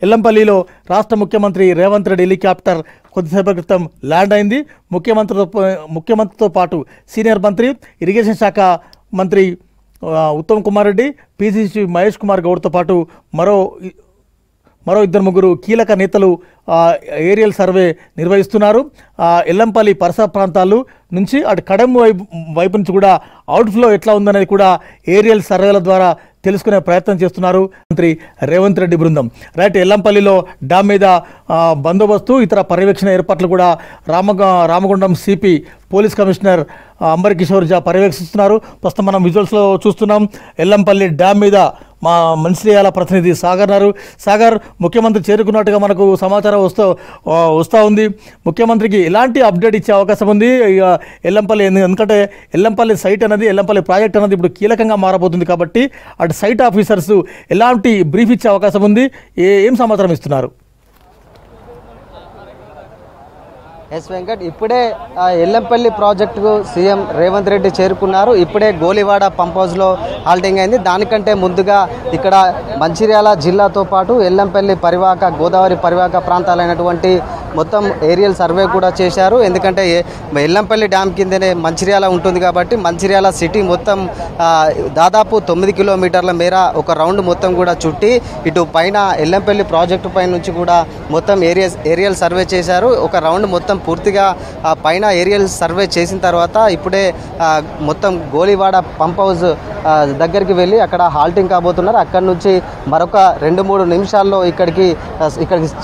ఎల్లంపల్లిలో రాష్ట్ర ముఖ్యమంత్రి రేవంత్ రెడ్డి హెలికాప్టర్ కొద్దిసేపటి క్రితం ల్యాండ్ అయింది. ముఖ్యమంత్రితో పాటు సీనియర్ మంత్రి ఇరిగేషన్ శాఖ మంత్రి ఉత్తమ్ కుమార్ రెడ్డి, పిసిసి మహేష్ కుమార్ గౌడ్తో పాటు మరో ఇద్దరు ముగ్గురు కీలక నేతలు ఏరియల్ సర్వే నిర్వహిస్తున్నారు. ఎల్లంపల్లి పరిసర ప్రాంతాలు నుంచి అటు కడెం వైపు నుంచి కూడా అవుట్ఫ్లో ఎట్లా ఉందనేది కూడా ఏరియల్ సర్వేల ద్వారా తెలుసుకునే ప్రయత్నం చేస్తున్నారు మంత్రి రేవంత్ రెడ్డి బృందం. రైట్, ఎల్లంపల్లిలో డ్యామ్ మీద బందోబస్తు, ఇతర పర్యవేక్షణ ఏర్పాట్లు కూడా Ramagundam CP police commissioner Amber Kishore Jha పర్యవేక్షిస్తున్నారు. ప్రస్తుతం మనం విజువల్స్లో చూస్తున్నాం. ఎల్లంపల్లి డ్యామ్ మీద మా మంచిర్యాల ప్రతినిధి సాగర్. సాగర్, ముఖ్యమంత్రి చేరుకున్నట్టుగా మనకు సమాచారం వస్తూ ఉంది. ముఖ్యమంత్రికి ఎలాంటి అప్డేట్ ఇచ్చే అవకాశం ఉంది ఎల్లంపల్లి? ఎందుకంటే ఎల్లంపల్లి సైట్ అనేది, ఎల్లంపల్లి ప్రాజెక్ట్ అనేది ఇప్పుడు కీలకంగా మారబోతుంది కాబట్టి అటు సైట్ ఆఫీసర్స్ ఎలాంటి బ్రీఫ్ ఇచ్చే అవకాశం ఉంది? ఏం సమాచారం ఇస్తున్నారు? ఎస్ వెంకట్, ఇప్పుడే ఎల్లంపల్లి ప్రాజెక్టుకు సీఎం రేవంత్ రెడ్డి చేరుకున్నారు. ఇప్పుడే గోలివాడ పంప్ హౌస్లో హాల్టింగ్ అయింది. దానికంటే ముందుగా ఇక్కడ మంచిర్యాల జిల్లాతో పాటు ఎల్లంపల్లి పరివాహక, గోదావరి పరివాహక ప్రాంతాలైనటువంటి మొత్తం ఏరియల్ సర్వే కూడా చేశారు. ఎందుకంటే ఎల్లంపల్లి డ్యామ్ కిందనే మంచిర్యాల ఉంటుంది కాబట్టి మంచిర్యాల సిటీ మొత్తం దాదాపు 9 కిలోమీటర్ల మేర ఒక రౌండ్ మొత్తం కూడా చుట్టి ఇటు పైన ఎల్లంపల్లి ప్రాజెక్టు పై నుంచి కూడా మొత్తం ఏరియల్ సర్వే చేశారు. ఒక రౌండ్ మొత్తం పూర్తిగా పైన ఏరియల్ సర్వే చేసిన తర్వాత ఇప్పుడే మొత్తం గోలివాడ పంప్ హౌస్ దగ్గరికి వెళ్ళి అక్కడ హాల్టింగ్ కాబోతున్నారు. అక్కడి నుంచి మరొక 2-3 నిమిషాల్లో ఇక్కడికి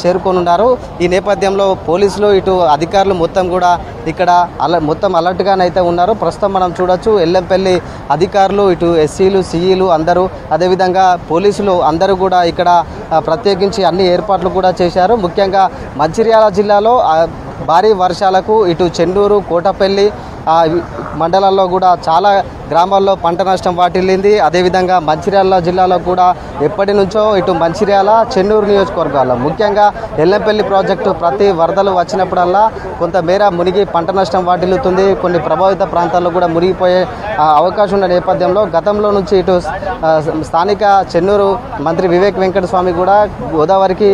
చేరుకోనున్నారు. ఈ నేపథ్యంలో పోలీసులు ఇటు అధికారులు మొత్తం కూడా ఇక్కడ మొత్తం అలర్ట్గానైతే ఉన్నారు. ప్రస్తుతం మనం చూడొచ్చు ఎల్లంపల్లి అధికారులు, ఇటు ఎస్సీలు, సిఈలు అందరూ, అదేవిధంగా పోలీసులు అందరూ కూడా ఇక్కడ ప్రత్యేకించి అన్ని ఏర్పాట్లు కూడా చేశారు. ముఖ్యంగా మంచిర్యాల జిల్లాలో భారీ వర్షాలకు ఇటు చెన్నూరు, కోటపల్లి మండలాల్లో కూడా చాలా గ్రామాల్లో పంట నష్టం వాటిల్లింది. అదేవిధంగా మంచిర్యాల జిల్లాలో కూడా ఎప్పటి నుంచో ఇటు మంచిర్యాల, చెన్నూరు నియోజకవర్గాల్లో ముఖ్యంగా ఎల్లంపల్లి ప్రాజెక్టు ప్రతి వరదలు వచ్చినప్పుడల్లా కొంతమేర మునిగి పంట నష్టం వాటిల్లుతుంది. కొన్ని ప్రభావిత ప్రాంతాల్లో కూడా మునిగిపోయే అవకాశం ఉన్న నేపథ్యంలో గతంలో నుంచి ఇటు స్థానిక చెన్నూరు మంత్రి వివేక్ వెంకటస్వామి కూడా గోదావరికి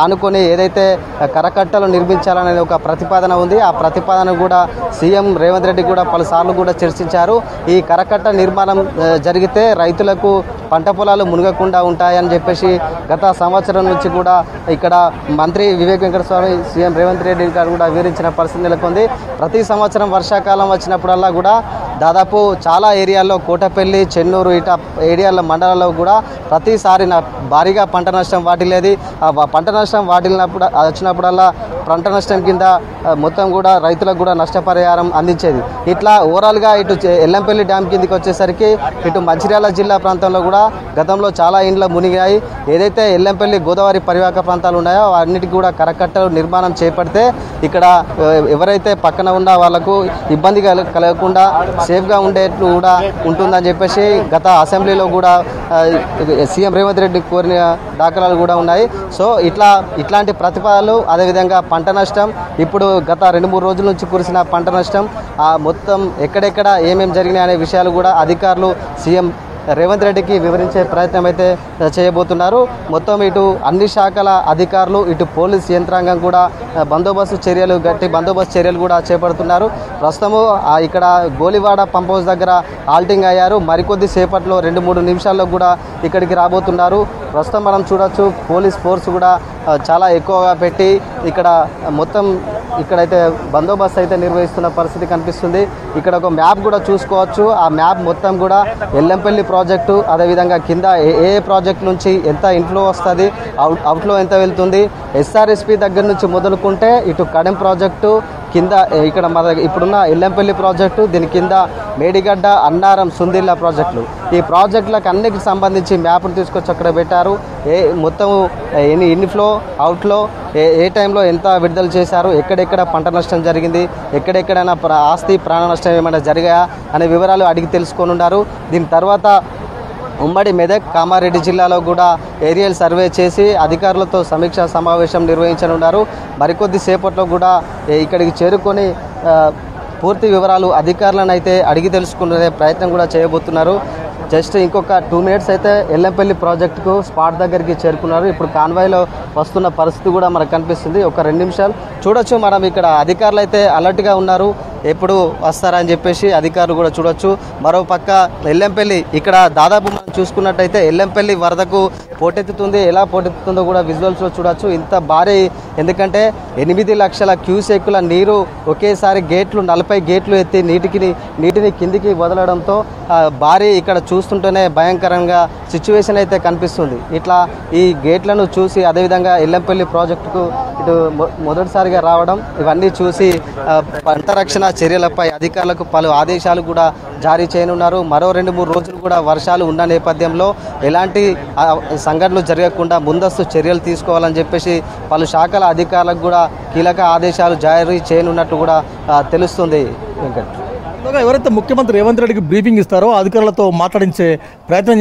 ఆనుకొని ఏదైతే కరకట్టలు నిర్మించాలనే ఒక ప్రతిపాదన ఉంది. ఆ ప్రతిపాదన కూడా సీఎం రేవంత్ రెడ్డి కూడా పలుసార్లు కూడా చర్చించారు. ఈ కరకట్ట నిర్మాణం జరిగితే రైతులకు పంట పొలాలు మునగకుండా ఉంటాయని చెప్పేసి గత సంవత్సరం నుంచి కూడా ఇక్కడ మంత్రి వివేక్ వెంకటస్వామి, సీఎం రేవంత్ రెడ్డి గారు కూడా వివరించిన పరిస్థితి నెలకొంది. ప్రతి సంవత్సరం వర్షాకాలం వచ్చినప్పుడల్లా కూడా దాదాపు చాలా ఏరియాల్లో కోటపల్లి, చెన్నూరు ఇట ఏరియాల మండలాల్లో కూడా ప్రతిసారి భారీగా పంట నష్టం వాటిల్లేది. ఆ పంట నష్టం వచ్చినప్పుడల్లా పంట నష్టం కింద మొత్తం కూడా రైతులకు కూడా నష్టపరిహారం అందించేది. ఇట్లా ఓవరాల్గా ఇటు ఎల్లంపల్లి డ్యామ్ కిందకి వచ్చేసరికి ఇటు మంచిర్యాల జిల్లా ప్రాంతంలో కూడా గతంలో చాలా ఇండ్ల మునిగాయి. ఏదైతే ఎల్లంపల్లి గోదావరి పరివాహక ప్రాంతాలు ఉన్నాయో అన్నిటికీ కూడా కరకట్టలు నిర్మాణం చేపడితే ఇక్కడ ఎవరైతే పక్కన ఉన్న వాళ్లకు ఇబ్బంది కలగకుండా సేఫ్గా ఉండేట్లు కూడా ఉంటుందని చెప్పేసి గత అసెంబ్లీలో కూడా సీఎం రేవంత్ రెడ్డి కోరిన దాఖలాలు కూడా ఉన్నాయి. సో ఇట్లాంటి ప్రతిపాదనలు, అదేవిధంగా పంట నష్టం, ఇప్పుడు గత 2-3 రోజుల నుంచి కురిసిన పంట నష్టం, మొత్తం ఎక్కడెక్కడ ఏమేమి జరిగినాయి అనే విషయాలు కూడా అధికారులు సీఎం రేవంత్ రెడ్డికి వివరించే ప్రయత్నం అయితే చేయబోతున్నారు. మొత్తం ఇటు అన్ని శాఖల అధికారులు, ఇటు పోలీస్ యంత్రాంగం కూడా గట్టి బందోబస్తు చర్యలు కూడా చేపడుతున్నారు. ప్రస్తుతము ఇక్కడ గోలివాడ పంప్ హౌస్ దగ్గర హాల్టింగ్ అయ్యారు. మరికొద్ది సేపట్లో 2-3 నిమిషాల్లో కూడా ఇక్కడికి రాబోతున్నారు. ప్రస్తుతం మనం చూడొచ్చు పోలీస్ ఫోర్స్ కూడా చాలా ఎక్కువగా పెట్టి ఇక్కడ మొత్తం ఇక్కడైతే బందోబస్తు అయితే నిర్వహిస్తున్న పరిస్థితి కనిపిస్తుంది. ఇక్కడ ఒక మ్యాప్ కూడా చూసుకోవచ్చు. ఆ మ్యాప్ మొత్తం కూడా ఎల్లంపల్లి ప్రాజెక్టు, అదేవిధంగా కింద ఏ ప్రాజెక్ట్ నుంచి ఎంత ఇన్ఫ్లో వస్తుంది, అవుట్ఫ్లో ఎంత వెళ్తుంది, ఎస్ఆర్ఎస్పి దగ్గర నుంచి మొదలుకుంటే ఇటు కడెం ప్రాజెక్టు కింద ఇక్కడ ఇప్పుడున్న ఎల్లంపల్లి ప్రాజెక్టు, దీని కింద మేడిగడ్డ, అన్నారం, సుందిల్లా ప్రాజెక్టులు, ఈ ప్రాజెక్టులకు అన్నిటికి సంబంధించి మ్యాప్ను తీసుకొచ్చి అక్కడ పెట్టారు. మొత్తం ఇన్ఫ్లో, అవుట్ఫ్లో, ఏ టైంలో ఎంత విడుదల చేశారు, ఎక్కడెక్కడ పంట నష్టం జరిగింది, ఎక్కడెక్కడైనా ఆస్తి ప్రాణ నష్టం ఏమైనా జరిగాయా అనే వివరాలు అడిగి తెలుసుకొనున్నారు. దీని తర్వాత ఉమ్మడి మెదక్, కామారెడ్డి జిల్లాలో కూడా ఏరియల్ సర్వే చేసి అధికారులతో సమీక్షా సమావేశం నిర్వహించనున్నారు. మరికొద్ది సేపట్లో కూడా ఇక్కడికి చేరుకొని పూర్తి వివరాలు అధికారులను అయితే అడిగి తెలుసుకునే ప్రయత్నం కూడా చేయబోతున్నారు. జస్ట్ ఇంకొక 2 మినిట్స్ అయితే ఎల్లంపల్లి ప్రాజెక్టుకు స్పాట్ దగ్గరికి చేరుకున్నారు. ఇప్పుడు కాన్వాయ్లో వస్తున్న పరిస్థితి కూడా మనకు కనిపిస్తుంది. ఒక 2 నిమిషాలు చూడొచ్చు మనం. ఇక్కడ అధికారులు అయితే అలర్ట్గా ఉన్నారు, ఎప్పుడు వస్తారని చెప్పేసి అధికారులు కూడా చూడొచ్చు. మరో పక్క ఎల్లంపల్లి ఇక్కడ దాదాపు మనం చూసుకున్నట్టయితే ఎల్లంపల్లి వరదకు పోటెత్తుతుంది. ఎలా పోటెత్తుతుందో కూడా విజువల్స్లో చూడొచ్చు. ఇంత భారీ, ఎందుకంటే 8 లక్షల క్యూసెక్కుల నీరు ఒకేసారి గేట్లు 40 గేట్లు ఎత్తి నీటిని కిందికి వదలడంతో భారీ, ఇక్కడ చూస్తుంటేనే భయంకరంగా సిచ్యువేషన్ అయితే కనిపిస్తుంది. ఇట్లా ఈ గేట్లను చూసి అదేవిధంగా ఎల్లంపల్లి ప్రాజెక్టుకు ఇటు మొదటిసారిగా రావడం, ఇవన్నీ చూసి పంట రక్షణ చర్యలపై అధికారులకు పలు ఆదేశాలు కూడా జారీ చేయనున్నారు. మరో 2-3 రోజులు కూడా వర్షాలు ఉన్న నేపథ్యంలో ఎలాంటి సంఘటనలు జరగకుండా ముందస్తు చర్యలు తీసుకోవాలని చెప్పేసి పలు శాఖల అధికారులకు కూడా కీలక ఆదేశాలు జారీ చేయనున్నట్టు కూడా తెలుస్తుంది. వెంకట్, ఎవరైతే ముఖ్యమంత్రి రేవంత్ రెడ్డికి బ్రీఫింగ్ ఇస్తారో అధికారులతో మాట్లాడించే ప్రయత్నం